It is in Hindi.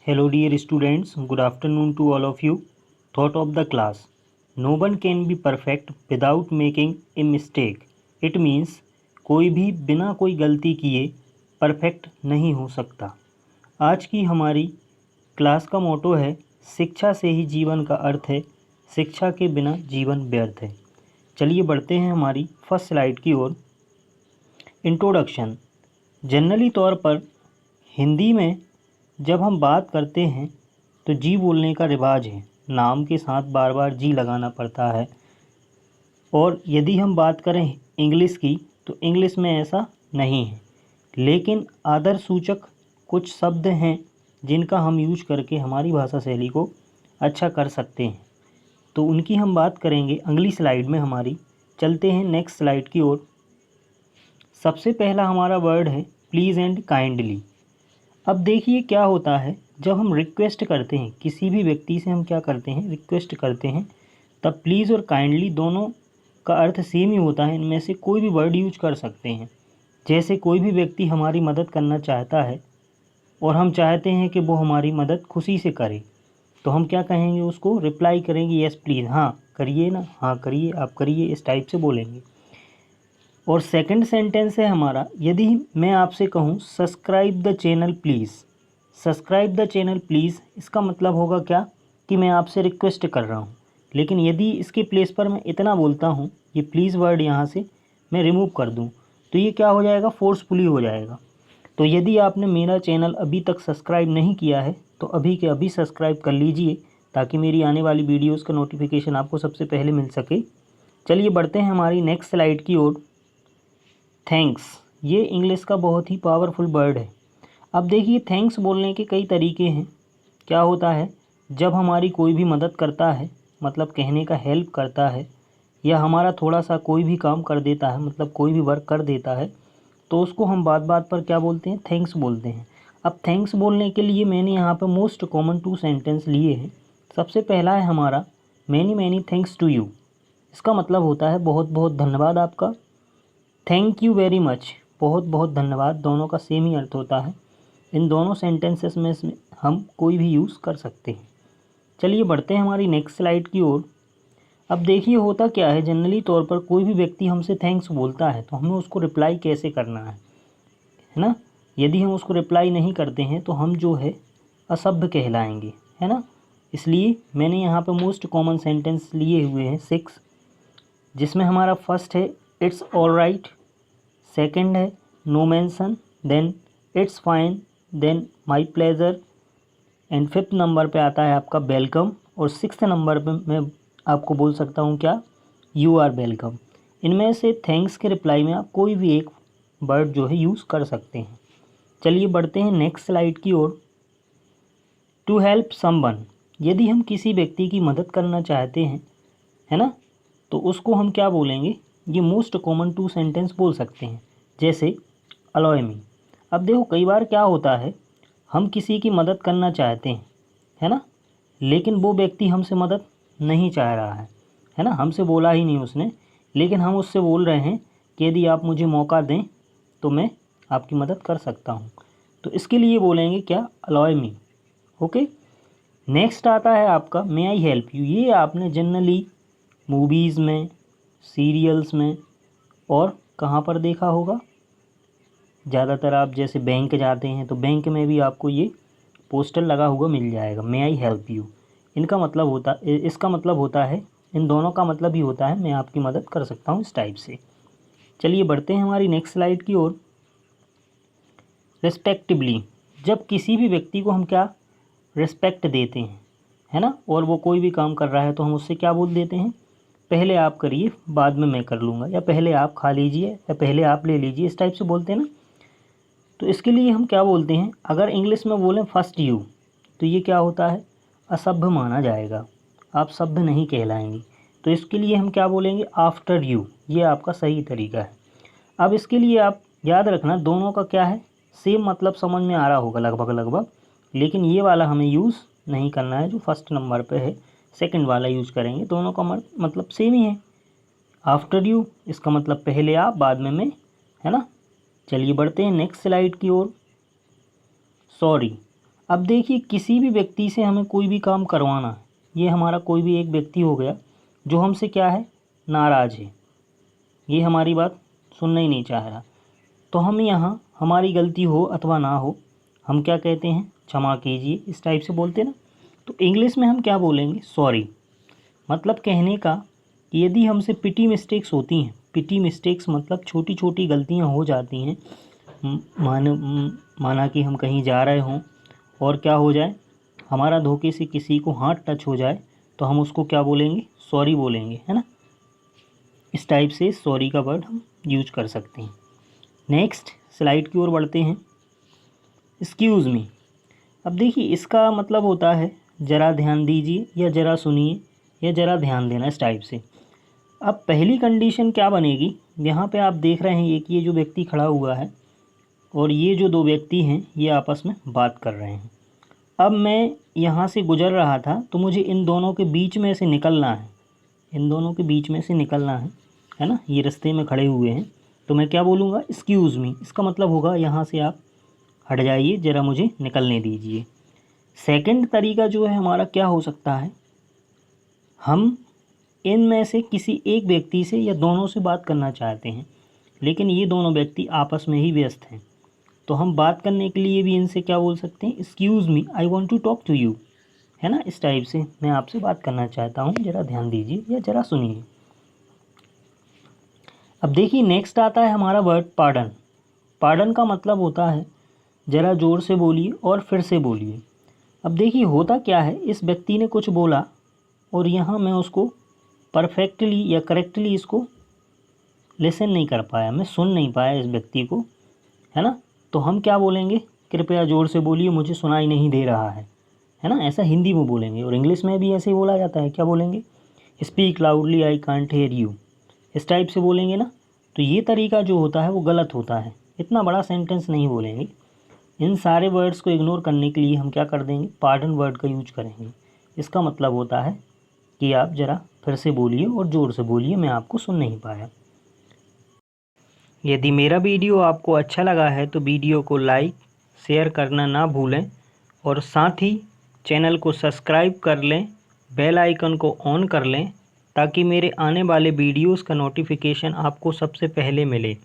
Hello, dear students. Good afternoon to all of you. Thought of the class. No one can be perfect without making a mistake. It means कोई भी बिना कोई गलती किए परफेक्ट नहीं हो सकता। आज की हमारी क्लास का मोटो है शिक्षा से ही जीवन का अर्थ है, शिक्षा के बिना जीवन व्यर्थ है। चलिए बढ़ते हैं हमारी फर्स्ट स्लाइड की ओर। इंट्रोडक्शन। जनरली तौर पर हिंदी में जब हम बात करते हैं तो जी बोलने का रिवाज है, नाम के साथ बार बार जी लगाना पड़ता है। और यदि हम बात करें इंग्लिश की तो इंग्लिश में ऐसा नहीं है, लेकिन आदर सूचक कुछ शब्द हैं जिनका हम यूज करके हमारी भाषा शैली को अच्छा कर सकते हैं, तो उनकी हम बात करेंगे अगली स्लाइड में हमारी। चलते हैं नेक्स्ट स्लाइड की ओर। सबसे पहला हमारा वर्ड है प्लीज़ एंड काइंडली। अब देखिए क्या होता है, जब हम रिक्वेस्ट करते हैं किसी भी व्यक्ति से, हम क्या करते हैं रिक्वेस्ट करते हैं, तब प्लीज़ और काइंडली दोनों का अर्थ सेम ही होता है। इनमें से कोई भी वर्ड यूज कर सकते हैं। जैसे कोई भी व्यक्ति हमारी मदद करना चाहता है और हम चाहते हैं कि वो हमारी मदद खुशी से करे, तो हम क्या कहेंगे, उसको रिप्लाई करेंगे यस प्लीज़, हाँ करिए ना, हाँ करिए, आप करिए, इस टाइप से बोलेंगे। और सेकंड सेंटेंस है हमारा, यदि मैं आपसे कहूँ subscribe the channel please. Subscribe the channel please, इसका मतलब होगा क्या कि मैं आपसे रिक्वेस्ट कर रहा हूँ। लेकिन यदि इसके प्लेस पर मैं इतना बोलता हूँ, ये प्लीज़ वर्ड यहाँ से मैं रिमूव कर दूँ, तो ये क्या हो जाएगा, फोर्सफुली हो जाएगा। तो यदि आपने मेरा चैनल अभी तक सब्सक्राइब नहीं किया है तो अभी के अभी सब्सक्राइब कर लीजिए, ताकि मेरी आने वाली वीडियोज़ का नोटिफिकेशन आपको सबसे पहले मिल सके। चलिए बढ़ते हैं हमारी नेक्स्ट स्लाइड की ओर। थैंक्स, ये इंग्लिश का बहुत ही पावरफुल वर्ड है। अब देखिए थैंक्स बोलने के कई तरीके हैं। क्या होता है, जब हमारी कोई भी मदद करता है, मतलब कहने का हेल्प करता है, या हमारा थोड़ा सा कोई भी काम कर देता है, मतलब कोई भी वर्क कर देता है, तो उसको हम बात बात पर क्या बोलते हैं, थैंक्स बोलते हैं। अब थैंक्स बोलने के लिए मैंने यहाँ पर मोस्ट कॉमन 2 सेंटेंस लिए हैं। सबसे पहला है हमारा many many thanks to you. इसका मतलब होता है बहुत बहुत धन्यवाद आपका। थैंक यू वेरी मच, बहुत बहुत धन्यवाद, दोनों का सेम ही अर्थ होता है। इन दोनों सेंटेंसेस में हम कोई भी यूज़ कर सकते हैं। चलिए बढ़ते हैं हमारी नेक्स्ट स्लाइड की ओर। अब देखिए होता क्या है, जनरली तौर पर कोई भी व्यक्ति हमसे थैंक्स बोलता है तो हमें उसको रिप्लाई कैसे करना है ना। यदि हम उसको रिप्लाई नहीं करते हैं तो हम जो है असभ्य कहलाएंगे, है ना। इसलिए मैंने यहाँ पर मोस्ट कॉमन सेंटेंस लिए हुए हैं 6, जिसमें हमारा फर्स्ट है इट्स ऑल राइट, सेकंड है no mention, then it's fine, then my pleasure, and fifth number पे आता है आपका वेलकम, और सिक्स्थ नंबर पे मैं आपको बोल सकता हूँ क्या, यू आर वेलकम। इनमें से थैंक्स के रिप्लाई में आप कोई भी एक वर्ड जो है यूज़ कर सकते हैं। चलिए बढ़ते हैं नेक्स्ट स्लाइड की ओर। टू हेल्प समवन, यदि हम किसी व्यक्ति की मदद करना चाहते हैं, है ना, तो उसको हम क्या बोलेंगे, ये मोस्ट कॉमन 2 सेंटेंस बोल सकते हैं। जैसे अलोय मी। अब देखो कई बार क्या होता है, हम किसी की मदद करना चाहते हैं, है ना, लेकिन वो व्यक्ति हमसे मदद नहीं चाह रहा है ना, हमसे बोला ही नहीं उसने, लेकिन हम उससे बोल रहे हैं कि यदि आप मुझे मौका दें तो मैं आपकी मदद कर सकता हूँ। तो इसके लिए बोलेंगे क्या, अलोय मी। ओके। नेक्स्ट आता है आपका मे आई हेल्प यू। ये आपने जनरली मूवीज़ में, सीरियल्स में और कहाँ पर देखा होगा, ज़्यादातर आप जैसे बैंक जाते हैं तो बैंक में भी आपको ये पोस्टर लगा हुआ मिल जाएगा, मे आई हेल्प यू। इसका मतलब होता है, इन दोनों का मतलब ही होता है मैं आपकी मदद कर सकता हूँ, इस टाइप से। चलिए बढ़ते हैं हमारी नेक्स्ट स्लाइड की ओर। रिस्पेक्टिवली, जब किसी भी व्यक्ति को हम क्या रिस्पेक्ट देते हैं, है ना, और वो कोई भी काम कर रहा है तो हम उससे क्या बोल देते हैं, पहले आप करिए बाद में मैं कर लूँगा, या पहले आप खा लीजिए या पहले आप ले लीजिए, इस टाइप से बोलते हैं ना। तो इसके लिए हम क्या बोलते हैं, अगर इंग्लिश में बोलें फर्स्ट यू, तो ये क्या होता है, असभ्य माना जाएगा, आप सभ्य नहीं कहलाएंगे। तो इसके लिए हम क्या बोलेंगे, आफ्टर यू, ये आपका सही तरीका है। अब इसके लिए आप याद रखना दोनों का क्या है, सेम मतलब समझ में आ रहा होगा लगभग लगभग, लेकिन ये वाला हमें यूज़ नहीं करना है जो फर्स्ट नंबर पे है, सेकंड वाला यूज़ करेंगे। दोनों का मतलब सेम ही है। आफ्टर यू इसका मतलब पहले आप बाद में मैं, है ना। चलिए बढ़ते हैं नेक्स्ट स्लाइड की ओर। सॉरी, अब देखिए किसी भी व्यक्ति से हमें कोई भी काम करवाना है, ये हमारा कोई भी एक व्यक्ति हो गया जो हमसे क्या है, नाराज़ है, ये हमारी बात सुनना ही नहीं चाह रहा, तो हम यहाँ हमारी गलती हो अथवा ना हो हम क्या कहते हैं, क्षमा कीजिए, इस टाइप से बोलते हैं ना। तो इंग्लिश में हम क्या बोलेंगे, सॉरी। मतलब कहने का कि यदि हमसे पिटी मिस्टेक्स होती हैं, पिटी मिस्टेक्स मतलब छोटी छोटी गलतियाँ हो जाती हैं, माना कि हम कहीं जा रहे हों और क्या हो जाए, हमारा धोखे से किसी को हाथ टच हो जाए, तो हम उसको क्या बोलेंगे, सॉरी बोलेंगे, है ना। इस टाइप से सॉरी का वर्ड हम यूज कर सकते हैं। नेक्स्ट स्लाइड की ओर बढ़ते हैं। एक्सक्यूज़ मी। अब देखिए इसका मतलब होता है ज़रा ध्यान दीजिए, या ज़रा सुनिए, या ज़रा ध्यान देना, इस टाइप से। अब पहली कंडीशन क्या बनेगी, यहाँ पे आप देख रहे हैं कि ये जो व्यक्ति खड़ा हुआ है और ये जो दो व्यक्ति हैं ये आपस में बात कर रहे हैं। अब मैं यहाँ से गुज़र रहा था तो मुझे इन दोनों के बीच में से निकलना है, इन दोनों के बीच में से निकलना है ना। ये रास्ते में खड़े हुए हैं तो मैं क्या बोलूँगा, एक्सक्यूज़ मी। इसका मतलब होगा यहाँ से आप हट जाइए, ज़रा मुझे निकलने दीजिए। सेकंड तरीका जो है हमारा क्या हो सकता है, हम इनमें से किसी एक व्यक्ति से या दोनों से बात करना चाहते हैं, लेकिन ये दोनों व्यक्ति आपस में ही व्यस्त हैं, तो हम बात करने के लिए भी इनसे क्या बोल सकते हैं, excuse me, I want to talk to you, है ना। इस टाइप से मैं आपसे बात करना चाहता हूँ, ज़रा ध्यान दीजिए या ज़रा सुनिए। अब देखिए नेक्स्ट आता है हमारा वर्ड पार्डन। पार्डन का मतलब होता है ज़रा ज़ोर से बोलिए और फिर से बोलिए। अब देखिए होता क्या है, इस व्यक्ति ने कुछ बोला और यहाँ मैं उसको परफेक्टली या करेक्टली इसको लिसन नहीं कर पाया, मैं सुन नहीं पाया इस व्यक्ति को, है ना। तो हम क्या बोलेंगे, कृपया ज़ोर से बोलिए, मुझे सुनाई नहीं दे रहा है ना। ऐसा हिंदी में बोलेंगे और इंग्लिश में भी ऐसे ही बोला जाता है, क्या बोलेंगे, speak loudly I can't hear you, इस टाइप से बोलेंगे ना। तो ये तरीका जो होता है वो गलत होता है, इतना बड़ा सेंटेंस नहीं बोलेंगे। इन सारे वर्ड्स को इग्नोर करने के लिए हम क्या कर देंगे, पार्डन वर्ड का यूज करेंगे। इसका मतलब होता है कि आप ज़रा फिर से बोलिए और ज़ोर से बोलिए, मैं आपको सुन नहीं पाया। यदि मेरा वीडियो आपको अच्छा लगा है तो वीडियो को लाइक शेयर करना ना भूलें और साथ ही चैनल को सब्सक्राइब कर लें, बेल आइकन को ऑन कर लें ताकि मेरे आने वाले वीडियोस का नोटिफिकेशन आपको सबसे पहले मिले।